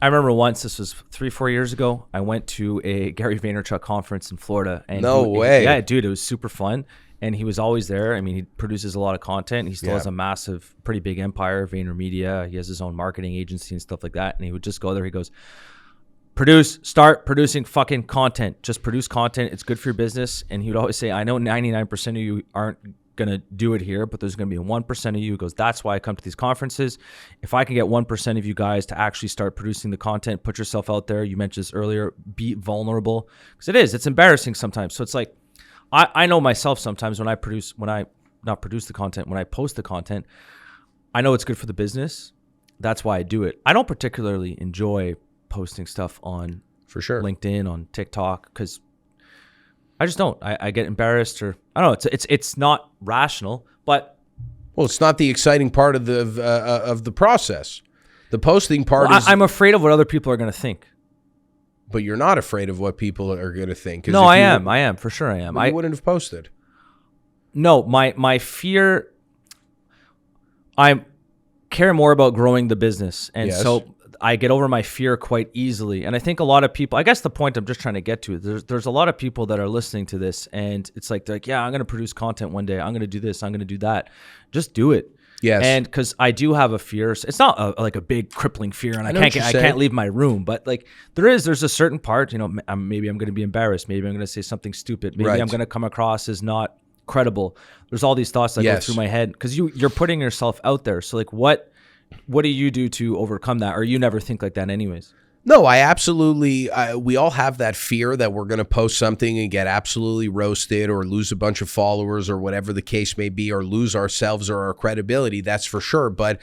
I remember once, this was 3-4 years ago, I went to a Gary Vaynerchuk conference in Florida. And No way. Yeah, dude, it was super fun. And he was always there. I mean, he produces a lot of content. He still has a massive, pretty big empire, VaynerMedia. He has his own marketing agency and stuff like that. And he would just go there. He goes, start producing fucking content. Just produce content. It's good for your business. And he would always say, I know 99% of you aren't going to do it here, but there's going to be 1% of you who goes, that's why I come to these conferences. If I can get 1% of you guys to actually start producing the content, put yourself out there. You mentioned this earlier, be vulnerable. Because it's embarrassing sometimes. So it's like, I know myself sometimes when I post the content, I know it's good for the business. That's why I do it. I don't particularly enjoy posting stuff on LinkedIn, on TikTok, because I just don't. I get embarrassed, or I don't know. It's not rational, but it's not the exciting part of the process. The posting part is. I'm afraid of what other people are going to think. But you're not afraid of what people are going to think. No, I am. For sure I am. I wouldn't have posted. No, my fear, I care more about growing the business. And so I get over my fear quite easily. And I think a lot of people, I guess the point I'm just trying to get to, there's a lot of people that are listening to this, and it's like, they're like, yeah, I'm going to produce content one day. I'm going to do this. I'm going to do that. Just do it. Yes. And because I do have a fear. It's not like a big crippling fear, and I can't leave my room. But like there's a certain part, maybe I'm going to be embarrassed. Maybe I'm going to say something stupid. Maybe I'm going to come across as not credible. There's all these thoughts that go through my head because you're putting yourself out there. So like what do you do to overcome that? Or you never think like that anyways? No, I absolutely, we all have that fear that we're going to post something and get absolutely roasted or lose a bunch of followers or whatever the case may be, or lose ourselves or our credibility. That's for sure. But,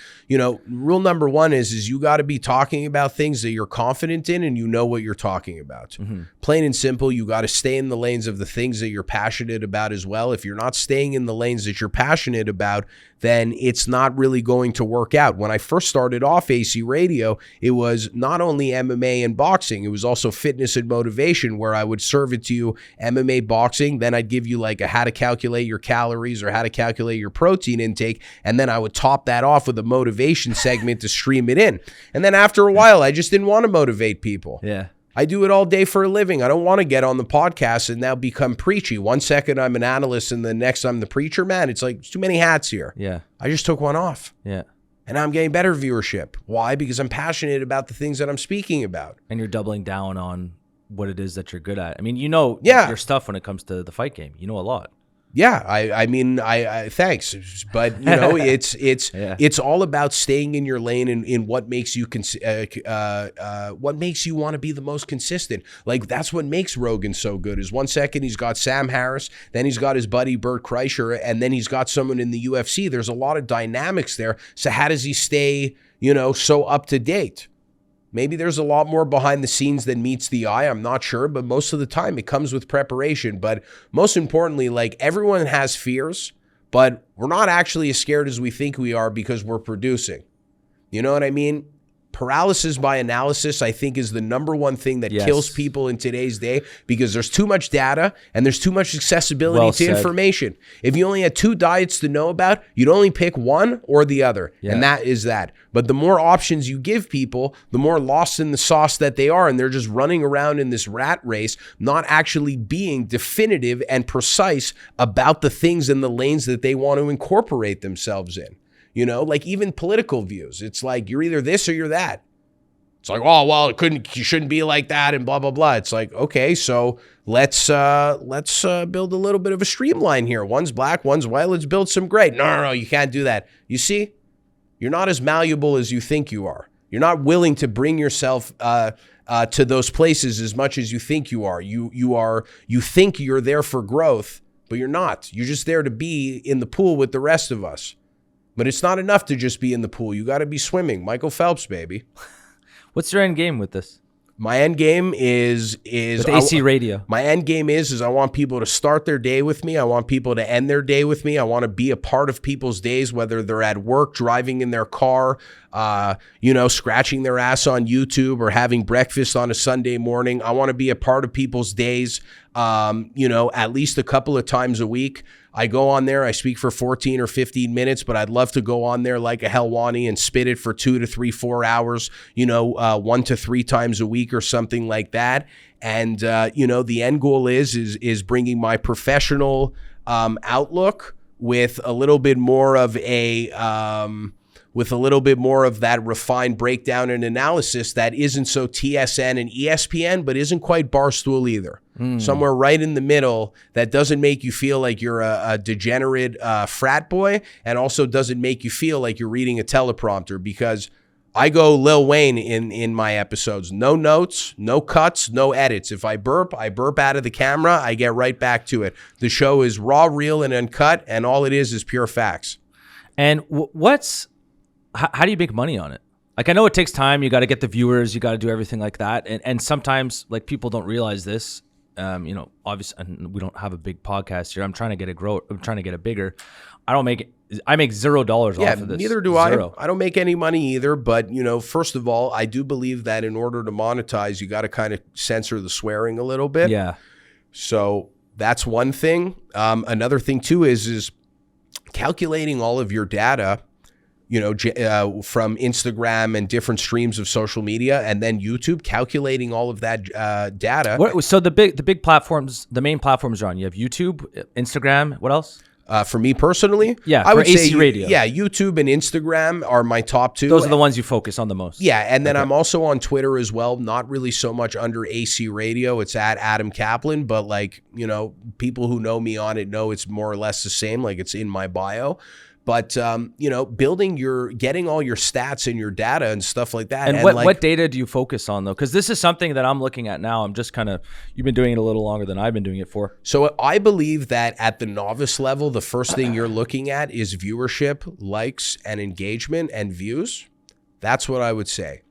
rule number one is you got to be talking about things that you're confident in and you know what you're talking about. Mm-hmm. Plain and simple, you got to stay in the lanes of the things that you're passionate about as well. If you're not staying in the lanes that you're passionate about, then it's not really going to work out. When I first started off AC Radio, it was not only MMA and boxing, it was also fitness and motivation, where I would serve it to you MMA, boxing, then I'd give you like a how to calculate your calories or how to calculate your protein intake, and then I would top that off with a motivation segment to stream it in. And then after a while, I just didn't want to motivate people. Yeah. I do it all day for a living. I don't want to get on the podcast and now become preachy. One second I'm an analyst and the next I'm the preacher. Man, it's like too many hats here. Yeah. I just took one off. Yeah. And I'm getting better viewership. Why? Because I'm passionate about the things that I'm speaking about. And you're doubling down on what it is that you're good at. I mean, your stuff when it comes to the fight game. You know a lot. Yeah, I mean, thanks, but it's all about staying in your lane and in what makes you what makes you want to be the most consistent. Like that's what makes Rogan so good. Is 1 second he's got Sam Harris, then he's got his buddy Bert Kreischer, and then he's got someone in the UFC. There's a lot of dynamics there. So how does he stay, so up to date? Maybe there's a lot more behind the scenes than meets the eye. I'm not sure, but most of the time it comes with preparation. But most importantly, like everyone has fears, but we're not actually as scared as we think we are because we're producing. You know what I mean? Paralysis by analysis, I think, is the number one thing that kills people in today's day, because there's too much data and there's too much accessibility to information. If you only had 2 diets to know about, you'd only pick one or the other, and that is that. But the more options you give people, the more lost in the sauce that they are, and they're just running around in this rat race, not actually being definitive and precise about the things and the lanes that they want to incorporate themselves in. Like even political views. It's like you're either this or you're that. It's like, oh, well, you shouldn't be like that and blah, blah, blah. It's like, okay, so let's build a little bit of a streamline here. One's black, one's white. Let's build some gray. No, you can't do that. You see, you're not as malleable as you think you are. You're not willing to bring yourself to those places as much as you think you are. You think you're there for growth, but you're not. You're just there to be in the pool with the rest of us. But it's not enough to just be in the pool. You got to be swimming. Michael Phelps, baby. What's your end game with this? My end game is with AC Radio. My end game is I want people to start their day with me. I want people to end their day with me. I want to be a part of people's days, whether they're at work, driving in their car, scratching their ass on YouTube, or having breakfast on a Sunday morning. I want to be a part of people's days, at least a couple of times a week. I go on there, I speak for 14 or 15 minutes, but I'd love to go on there like a Helwani and spit it for 2 to 3, 4 hours, 1 to 3 times a week or something like that. And, the end goal is bringing my professional outlook with a little bit more of that refined breakdown and analysis that isn't so TSN and ESPN, but isn't quite Barstool either. Somewhere right in the middle that doesn't make you feel like you're a degenerate frat boy, and also doesn't make you feel like you're reading a teleprompter, because I go Lil Wayne in my episodes. No notes, no cuts, no edits. If I burp out of the camera, I get right back to it. The show is raw, real, and uncut, and all it is pure facts. And how do you make money on it? Like, I know it takes time. You got to get the viewers. You got to do everything like that. And sometimes, like, people don't realize this. Obviously, we don't have a big podcast here. I'm trying to get it grow. I'm trying to get it bigger. I make $0 off of this. Neither do Zero. I. I don't make any money either. But, first of all, I do believe that in order to monetize, you got to kind of censor the swearing a little bit. Yeah. So that's one thing. Another thing, too, is calculating all of your data, from Instagram and different streams of social media, and then YouTube, calculating all of that data. So the big platforms, the main platforms are on. You have YouTube, Instagram. What else? For me personally, I would say radio. Yeah, YouTube and Instagram are my top 2. Those are the ones you focus on the most. Yeah, and then I'm also on Twitter as well. Not really so much under AC Radio. It's at Adam Kaplan, but people who know me on it know it's more or less the same. Like, it's in my bio. But, getting all your stats and your data and stuff like that. And what data do you focus on, though? Because this is something that I'm looking at now. I'm just you've been doing it a little longer than I've been doing it for. So I believe that at the novice level, the first thing you're looking at is viewership, likes, and engagement and views. That's what I would say.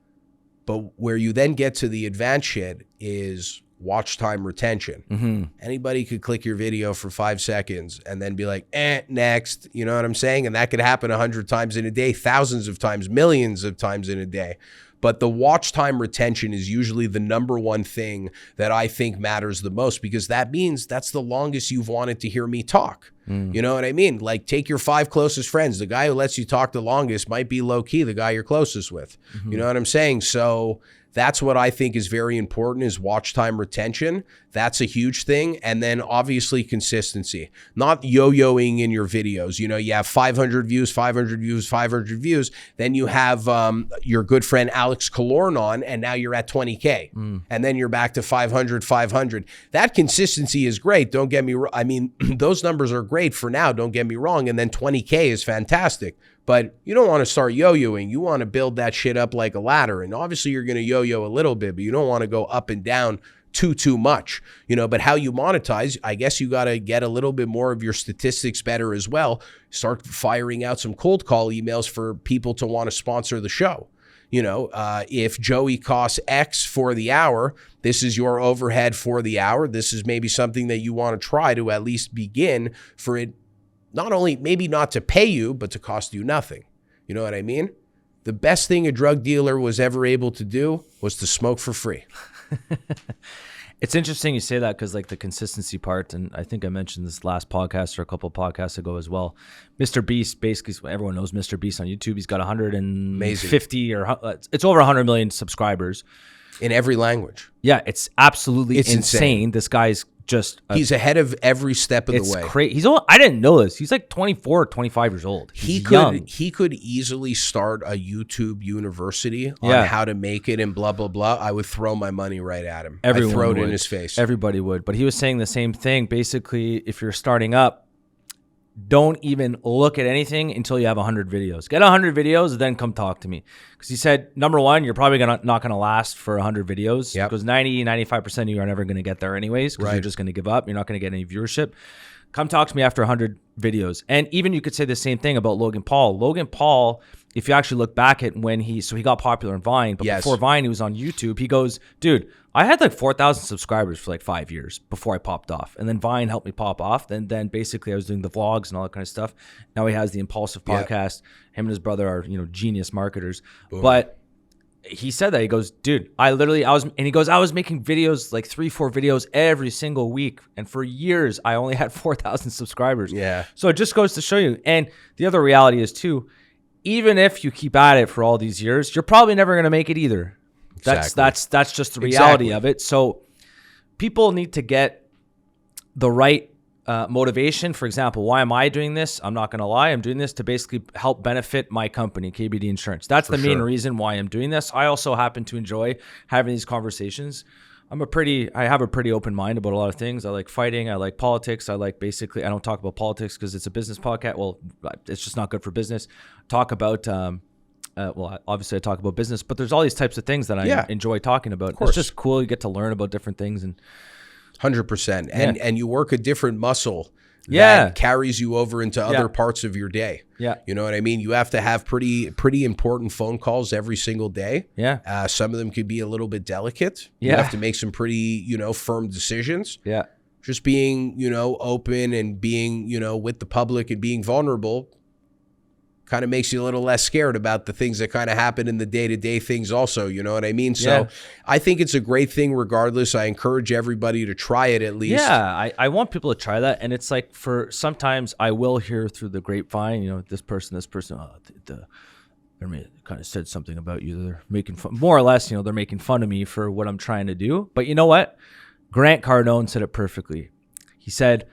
But where you then get to the advanced shit is watch time retention. Mm-hmm. Anybody could click your video for 5 seconds and then be like, next. You know what I'm saying? And that could happen 100 times in a day, thousands of times, millions of times in a day. But the watch time retention is usually the number one thing that I think matters the most, because that means that's the longest you've wanted to hear me talk. You know what I mean? Like, take your 5 closest friends. The guy who lets you talk the longest might be low key the guy you're closest with. Mm-hmm. You know what I'm saying? So that's what I think is very important, is watch time retention. That's a huge thing. And then obviously consistency, not yo-yoing in your videos. You have 500 views, 500 views, 500 views. Then you have your good friend Alex Killorn on, and now you're at 20K. And then you're back to 500, 500. That consistency is great. Don't get me wrong. I mean, those numbers are great for now. Don't get me wrong. And then 20K is fantastic. But you don't want to start yo-yoing. You want to build that shit up like a ladder. And obviously you're going to yo-yo a little bit, but you don't want to go up and down too much. But how you monetize, I guess you got to get a little bit more of your statistics better as well. Start firing out some cold call emails for people to want to sponsor the show. If Joey costs X for the hour, this is your overhead for the hour. This is maybe something that you want to try to at least begin for it. Not only maybe not to pay you, but to cost you nothing. You know what I mean? The best thing a drug dealer was ever able to do was to smoke for free. It's interesting you say that, because like the consistency part, and I think I mentioned this last podcast or a couple of podcasts ago as well. Mr. Beast, basically, everyone knows Mr. Beast on YouTube. He's got 150 or it's over 100 million subscribers. In every language. Yeah, it's absolutely insane. This guy's just he's ahead of every step of the way. It's crazy. I didn't know this. He's like 24 or 25 years old. He could easily start a YouTube university on how to make it and blah blah blah. I would throw my money right at him. I'd throw it in his face. Everybody would. But he was saying the same thing. Basically, if you're starting up, don't even look at anything until you have 100 videos. Get 100 videos, then come talk to me. Because he said, number one, you're probably not going to last for 100 videos. Yep. Because 95% of you are never going to get there anyways, because you're just going to give up. You're not going to get any viewership. Come talk to me after 100 videos. And even you could say the same thing about Logan Paul. Logan Paul, if you actually look back at when he got popular in Vine, but before Vine, he was on YouTube. He goes, dude, I had like 4,000 subscribers for like 5 years before I popped off. And then Vine helped me pop off. Then basically I was doing the vlogs and all that kind of stuff. Now he has the Impulsive podcast. Him and his brother are, genius marketers. Boom. But he said that. He goes, dude, I was making videos, like 3-4 videos every single week. And for years, I only had 4,000 subscribers. Yeah. So it just goes to show you. And the other reality is too, even if you keep at it for all these years, you're probably never going to make it either. That's just the reality of it. So people need to get the right motivation. For example, why am I doing this? I'm not going to lie. I'm doing this to basically help benefit my company, KBD Insurance. That's the main reason why I'm doing this. I also happen to enjoy having these conversations. I have a pretty open mind about a lot of things. I like fighting. I like politics. I don't talk about politics because it's a business podcast. Well, it's just not good for business. Talk about, obviously I talk about business, but there's all these types of things that I enjoy talking about. It's just cool. You get to learn about different things. And 100%. And you work a different muscle that carries you over into other parts of your day. Yeah. You know what I mean? You have to have pretty important phone calls every single day. Yeah. Some of them could be a little bit delicate. You have to make some pretty, firm decisions. Yeah. Just being, open and being, with the public and being vulnerable kind of makes you a little less scared about the things that kind of happen in the day-to-day things also, you know what I mean? So I think it's a great thing regardless. I encourage everybody to try it at least. Yeah, I want people to try that. And it's like sometimes I will hear through the grapevine, this person, they kind of said something about you. They're making fun, more or less, they're making fun of me for what I'm trying to do. But you know what? Grant Cardone said it perfectly. He said,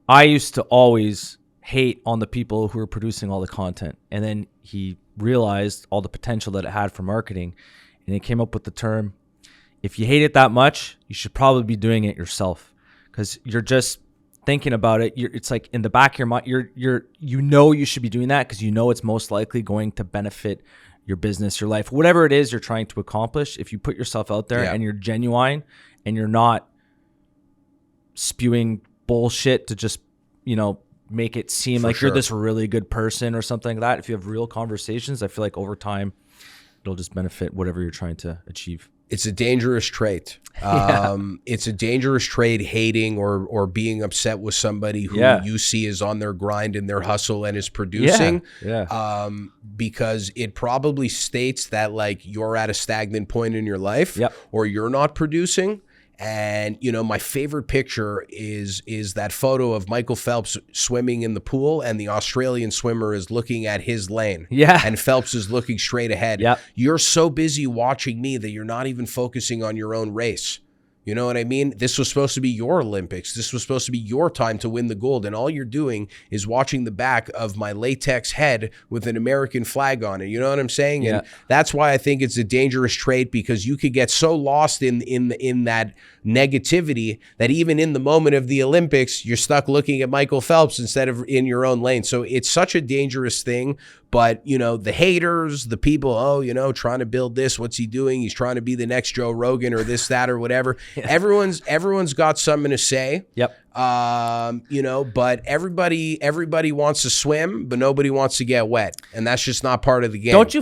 I used to always hate on the people who are producing all the content. And then he realized all the potential that it had for marketing. And he came up with the term, if you hate it that much, you should probably be doing it yourself. Because you're just thinking about it. It's like in the back of your mind, you should be doing that because it's most likely going to benefit your business, your life, whatever it is you're trying to accomplish. If you put yourself out there and you're genuine and you're not spewing bullshit to just, make it seem like you're this really good person or something like that. If you have real conversations, I feel like over time, it'll just benefit whatever you're trying to achieve. It's a dangerous trait. It's a dangerous trait, hating or being upset with somebody who you see is on their grind and their hustle and is producing. Because it probably states that like you're at a stagnant point in your life or you're not producing. And, my favorite picture is that photo of Michael Phelps swimming in the pool and the Australian swimmer is looking at his lane. Yeah. And Phelps is looking straight ahead. Yep. You're so busy watching me that you're not even focusing on your own race. You know what I mean? This was supposed to be your Olympics. This was supposed to be your time to win the gold. And all you're doing is watching the back of my latex head with an American flag on it. You know what I'm saying? Yeah. And that's why I think it's a dangerous trait, because you could get so lost in that negativity that even in the moment of the Olympics, you're stuck looking at Michael Phelps instead of in your own lane. So it's such a dangerous thing. But, the haters, the people, trying to build this, what's he doing? He's trying to be the next Joe Rogan or this, that, or whatever. Everyone's got something to say. Yep. But everybody wants to swim, but nobody wants to get wet. And that's just not part of the game. Don't you